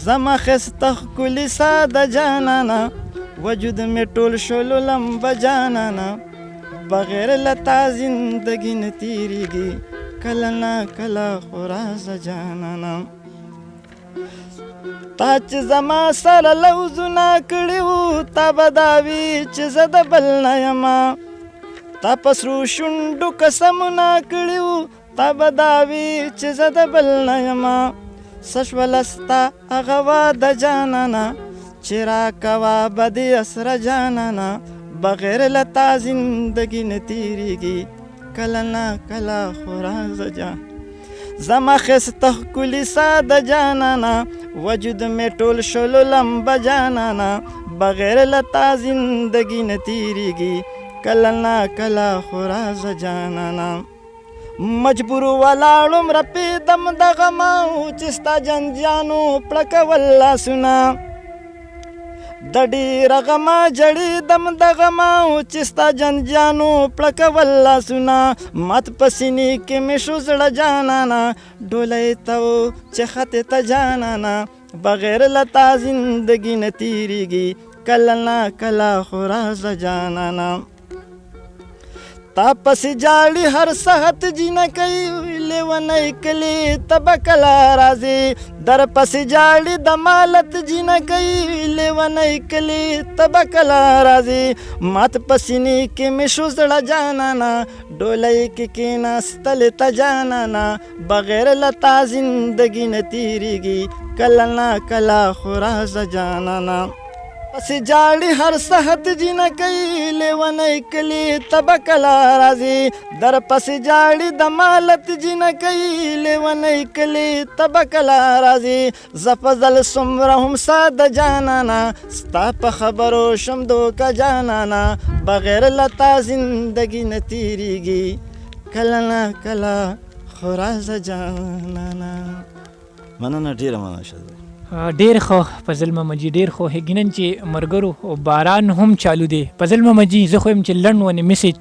زما ښایسته ښکلي ساده جانانه وجود مې ټول شولو لمبه جانانه بغیر له تا زندګي نه تېرېږي کله نه کله خو رازه جانانه تا چې زما سره لوزونه کړي وو تا به دا وي چې زه د بل نه یمه تا په سرو شونډو قسمونه کړي وو تا به دا وي چې زه د بل نه یمه څه شوله ستا هغه واده جانانه چې راکوه بدې اسره جانانه بغیر له تا زندګي نه تېرېږي کله نه کله خو رازه جان زما ښایسته ښکلي ساده جانانه وجود مې ټول شولو لمبه جانانه بغیر له تا زندګي نه تېرېږي کله نه کله خو رازه جانانه مجبور ولاړم رپېدم د غمه چې ستا جنجانو پړکول لاسونه د ډېره غمه جړېدم د غمه چې ستا جنجانو پړکول لاسونه مات په سینې کې مې شو زړه جانانه ډولی ته و چې خطې ته جانانه بغیر له تا زندګي نه تېرېږي کله نه کله خو رازه جانانه تا پسې جاړي هر ساعت جینکۍ لیونۍ کلي ته به کله راځې در پسې جاړي د مالت جینکۍ لیونۍ کلي ته به کله راځې مات په سینې کې مې شو زړه جانانه ډولۍ کې کېناستلې ته جانانه بغیر له تا زندګي نه تېرېږي کله نه کله خو رازه جانانه پسې جاړي هر ساعت جینکۍ لیونۍ کلي ته به کله راځې در پسې جاړي د مالت جینکۍ لیونۍ کلي ته به کله راځې زه فضل څومره هم ساده جانانه ستا په خبرو شم دوکه جانانه بغیر له تا زندګي نه تېرېږي کله نه کله خو رازه جانانه مننه ډېره مننه شه ډیر خو فضل محمد جي ډیر خو یقینا چې مرګرو باران هم چالو دی فضل محمد جي زه خو یم چې لنډ ونې میسیج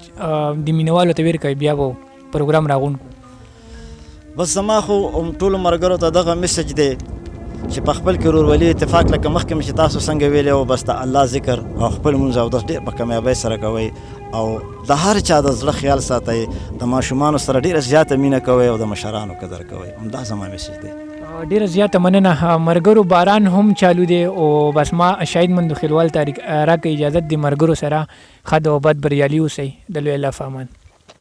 د مینوالو ته ورکوي بیا به پروګرام راغونډو بس زما خو ټولو مرګرو ته دغه میسیج دی چې په خپل کې ورورولي اتفاق لکه مخکې مې چې تاسو څنګه ویلي وو بس د الله ذکر او خپل لمونځ اودس ډېر په کامیابۍ سره کوئ او د هر چا د زړه خیال ساتئ د ماشومانو سره ډېره زیاته مینه کوئ او د مشرانو قدر کوئ همدا زما میسیج دی ډیره زیاته مننه مرګرو باران هم چالو دی او بس ما شاید مندو خلوال تاریخ راکې اجازت دی مرګرو سره خد او بد بریالي اوسئ د لوی الله په امان